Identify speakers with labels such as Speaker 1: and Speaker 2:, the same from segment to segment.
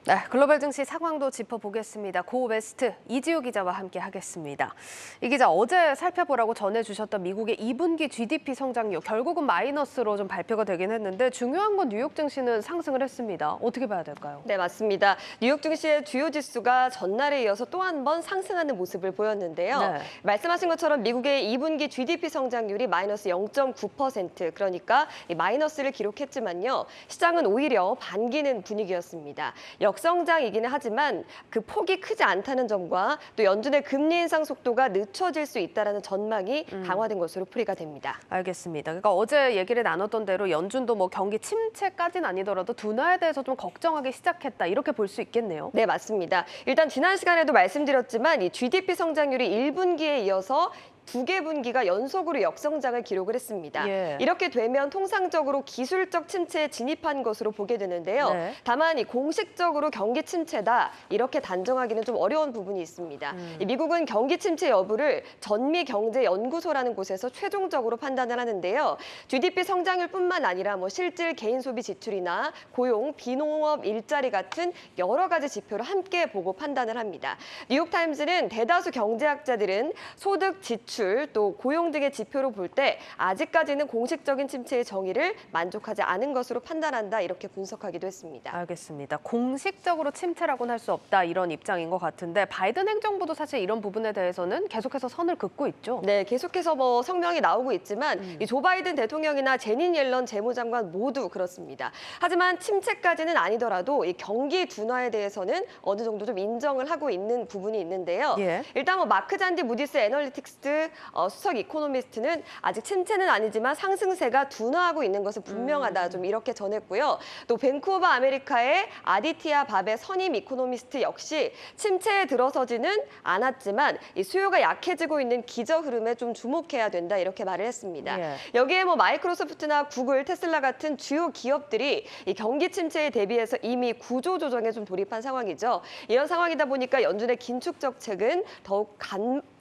Speaker 1: 네, 글로벌 증시 상황도 짚어보겠습니다. 고웨스트 이지우 기자와 함께 하겠습니다. 이 기자, 어제 살펴보라고 전해주셨던 미국의 2분기 GDP 성장률 결국은 마이너스로 좀 발표가 되긴 했는데 중요한 건 뉴욕 증시는 상승을 했습니다. 어떻게 봐야 될까요?
Speaker 2: 네, 맞습니다. 뉴욕 증시의 주요 지수가 전날에 이어서 또 한 번 상승하는 모습을 보였는데요.
Speaker 1: 네.
Speaker 2: 말씀하신 것처럼 미국의 2분기 GDP 성장률이 마이너스 0.9%, 그러니까 이 마이너스를 기록했지만요. 시장은 오히려 반기는 분위기였습니다. 역성장이기는 하지만 그 폭이 크지 않다는 점과 또 연준의 금리 인상 속도가 늦춰질 수 있다는 전망이 강화된 것으로 풀이가 됩니다.
Speaker 1: 알겠습니다. 그러니까 어제 얘기를 나눴던 대로 연준도 뭐 경기 침체까지는 아니더라도 둔화에 대해서 좀 걱정하기 시작했다. 이렇게 볼 수 있겠네요.
Speaker 2: 네, 맞습니다. 일단 지난 시간에도 말씀드렸지만 이 GDP 성장률이 1분기에 이어서 2개 분기가 연속으로 역성장을 기록을 했습니다.
Speaker 1: 예.
Speaker 2: 이렇게 되면 통상적으로 기술적 침체에 진입한 것으로 보게 되는데요.
Speaker 1: 네.
Speaker 2: 다만 이 공식적으로 경기 침체다 이렇게 단정하기는 좀 어려운 부분이 있습니다. 이 미국은 경기 침체 여부를 전미경제연구소라는 곳에서 최종적으로 판단을 하는데요. GDP 성장률뿐만 아니라 뭐 실질 개인 소비 지출이나 고용, 비농업 일자리 같은 여러 가지 지표를 함께 보고 판단을 합니다. 뉴욕타임즈는 대다수 경제학자들은 소득, 지출, 또 고용 등의 지표로 볼 때 아직까지는 공식적인 침체의 정의를 만족하지 않은 것으로 판단한다 이렇게 분석하기도 했습니다.
Speaker 1: 알겠습니다. 공식적으로 침체라고는 할 수 없다 이런 입장인 것 같은데 바이든 행정부도 사실 이런 부분에 대해서는 계속해서 선을 긋고 있죠.
Speaker 2: 네, 계속해서 뭐 성명이 나오고 있지만 이 조 바이든 대통령이나 제닛 옐런 재무장관 모두 그렇습니다. 하지만 침체까지는 아니더라도 이 경기 둔화에 대해서는 어느 정도 좀 인정을 하고 있는 부분이 있는데요.
Speaker 1: 예.
Speaker 2: 일단 뭐 마크 잔디 무디스 애널리틱스 수석 이코노미스트는 아직 침체는 아니지만 상승세가 둔화하고 있는 것은 분명하다 좀 이렇게 전했고요. 또 뱅크 오브 아메리카의 아디티아 바베 선임 이코노미스트 역시 침체에 들어서지는 않았지만 이 수요가 약해지고 있는 기저 흐름에 좀 주목해야 된다 이렇게 말을 했습니다.
Speaker 1: 예.
Speaker 2: 여기에 뭐 마이크로소프트나 구글, 테슬라 같은 주요 기업들이 이 경기 침체에 대비해서 이미 구조 조정에 좀 돌입한 상황이죠. 이런 상황이다 보니까 연준의 긴축 정책은 더욱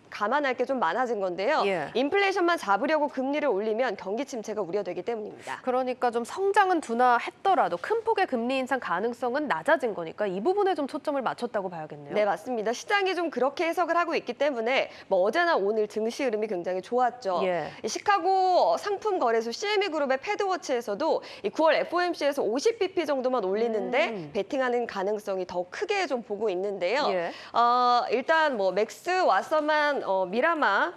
Speaker 2: 감안할 게 좀 많아진 건데요.
Speaker 1: 예.
Speaker 2: 인플레이션만 잡으려고 금리를 올리면 경기 침체가 우려되기 때문입니다.
Speaker 1: 그러니까 좀 성장은 둔화했더라도 큰 폭의 금리 인상 가능성은 낮아진 거니까 이 부분에 좀 초점을 맞췄다고 봐야겠네요.
Speaker 2: 네, 맞습니다. 시장이 좀 그렇게 해석을 하고 있기 때문에 뭐 어제나 오늘 증시 흐름이 굉장히 좋았죠.
Speaker 1: 예.
Speaker 2: 이 시카고 상품 거래소 CME 그룹의 패드워치에서도 이 9월 FOMC에서 50bp 정도만 올리는데 베팅하는 가능성이 더 크게 좀 보고 있는데요.
Speaker 1: 예.
Speaker 2: 일단 뭐 맥스 왓서만 미라마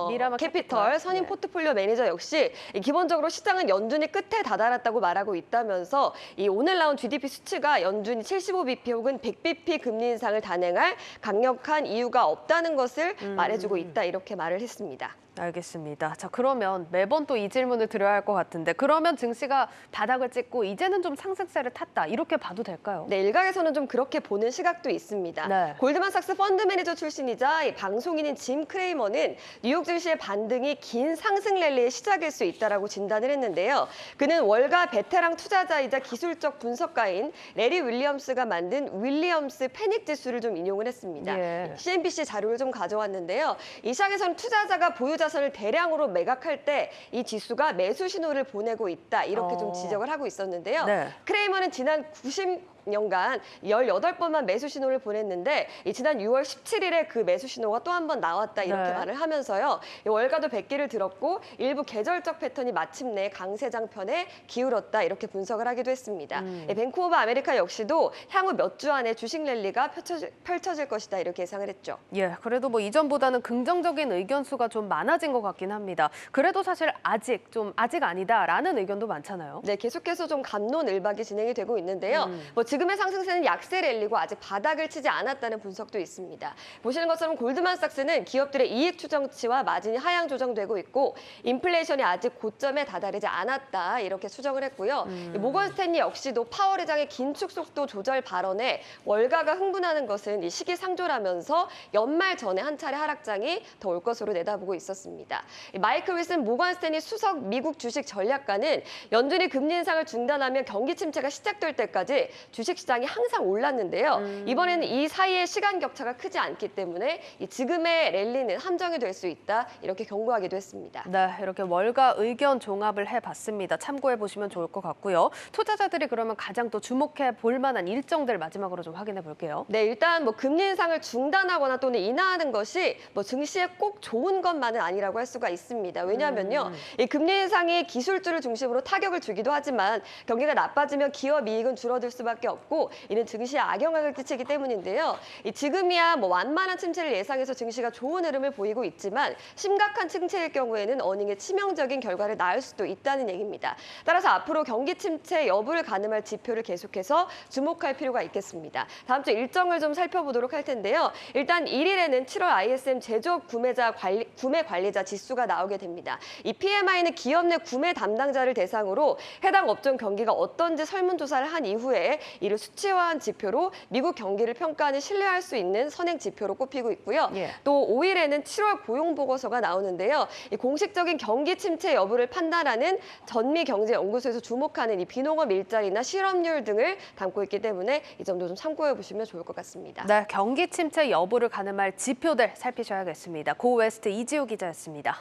Speaker 1: 미라마
Speaker 2: 캐피털 선임
Speaker 1: 네.
Speaker 2: 포트폴리오 매니저 역시 기본적으로 시장은 연준이 끝에 다다랐다고 말하고 있다면서 이 오늘 나온 GDP 수치가 연준이 75bp 혹은 100bp 금리 인상을 단행할 강력한 이유가 없다는 것을 말해주고 있다 이렇게 말을 했습니다.
Speaker 1: 알겠습니다. 자, 그러면 매번 또 이 질문을 드려야 할 것 같은데 그러면 증시가 바닥을 찍고 이제는 좀 상승세를 탔다 이렇게 봐도 될까요?
Speaker 2: 네, 일각에서는 좀 그렇게 보는 시각도 있습니다.
Speaker 1: 네.
Speaker 2: 골드만삭스 펀드 매니저 출신이자 이 방송인인 짐 크레이머는 뉴욕 증시의 반등이 긴 상승 랠리의 시작일 수 있다라고 진단을 했는데요. 그는 월가 베테랑 투자자이자 기술적 분석가인 레리 윌리엄스가 만든 윌리엄스 패닉 지수를 좀 인용을 했습니다.
Speaker 1: 예.
Speaker 2: CNBC 자료를 좀 가져왔는데요. 이 시장에서는 투자자가 보유 자산을 대량으로 매각할 때 이 지수가 매수 신호를 보내고 있다 이렇게 좀 지적을 하고 있었는데요.
Speaker 1: 네.
Speaker 2: 크레이머는 지난 90년간 18번만 매수 신호를 보냈는데 지난 6월 17일에 그 매수 신호가 또 한 번 나왔다 이렇게
Speaker 1: 네.
Speaker 2: 말을 하면서요. 월가도 100기를 들었고 일부 계절적 패턴이 마침내 강세장편에 기울었다 이렇게 분석을 하기도 했습니다. 뱅크 오브 아메리카 역시도 향후 몇 주 안에 주식 랠리가 펼쳐질 것이다 이렇게 예상을 했죠.
Speaker 1: 예, 그래도 뭐 이전보다는 긍정적인 의견 수가 좀 많아진 것 같긴 합니다. 그래도 사실 아직 아니다라는 의견도 많잖아요.
Speaker 2: 네, 계속해서 좀 갑론을박이 진행이 되고 있는데요. 뭐 지금의 상승세는 약세 랠리고 아직 바닥을 치지 않았다는 분석도 있습니다. 보시는 것처럼 골드만삭스는 기업들의 이익 추정치와 마진이 하향 조정되고 있고 인플레이션이 아직 고점에 다다르지 않았다 이렇게 추정을 했고요. 모건 스탠리 역시도 파월 의장의 긴축 속도 조절 발언에 월가가 흥분하는 것은 이 시기상조라면서 연말 전에 한 차례 하락장이 더 올 것으로 내다보고 있었습니다. 마이클 윌슨 모건 스탠리 수석 미국 주식 전략가는 연준이 금리 인상을 중단하면 경기 침체가 시작될 때까지 주식시장이 항상 올랐는데요. 이번에는 이 사이의 시간 격차가 크지 않기 때문에 이 지금의 랠리는 함정이 될 수 있다 이렇게 경고하기도 했습니다.
Speaker 1: 네, 이렇게 월가 의견 종합을 해봤습니다. 참고해 보시면 좋을 것 같고요. 투자자들이 그러면 가장 또 주목해 볼 만한 일정들 마지막으로 좀 확인해 볼게요.
Speaker 2: 네, 일단 뭐 금리 인상을 중단하거나 또는 인하하는 것이 뭐 증시에 꼭 좋은 것만은 아니라고 할 수가 있습니다. 왜냐하면요, 이 금리 인상이 기술주를 중심으로 타격을 주기도 하지만 경기가 나빠지면 기업 이익은 줄어들 수밖에 없고 이는 증시에 악영향을 끼치기 때문인데요. 이 지금이야 뭐 완만한 침체를 예상해서 증시가 좋은 흐름을 보이고 있지만 심각한 침체일 경우에는 어닝에 치명적인 결과를 낳을 수도 있다는 얘기입니다. 따라서 앞으로 경기 침체 여부를 가늠할 지표를 계속해서 주목할 필요가 있겠습니다. 다음 주 일정을 좀 살펴보도록 할 텐데요. 일단 1일에는 7월 ISM 제조업 구매 관리자 지수가 나오게 됩니다. 이 PMI는 기업 내 구매 담당자를 대상으로 해당 업종 경기가 어떤지 설문조사를 한 이후에 이를 수치화한 지표로 미국 경기를 평가하는 신뢰할 수 있는 선행 지표로 꼽히고 있고요.
Speaker 1: 예.
Speaker 2: 또 5일에는 7월 고용 보고서가 나오는데요. 이 공식적인 경기 침체 여부를 판단하는 전미경제연구소에서 주목하는 이 비농업 일자리나 실업률 등을 담고 있기 때문에 이 점도 좀 참고해 보시면 좋을 것 같습니다.
Speaker 1: 네, 경기 침체 여부를 가늠할 지표들 살피셔야겠습니다. 고웨스트 이지우 기자였습니다.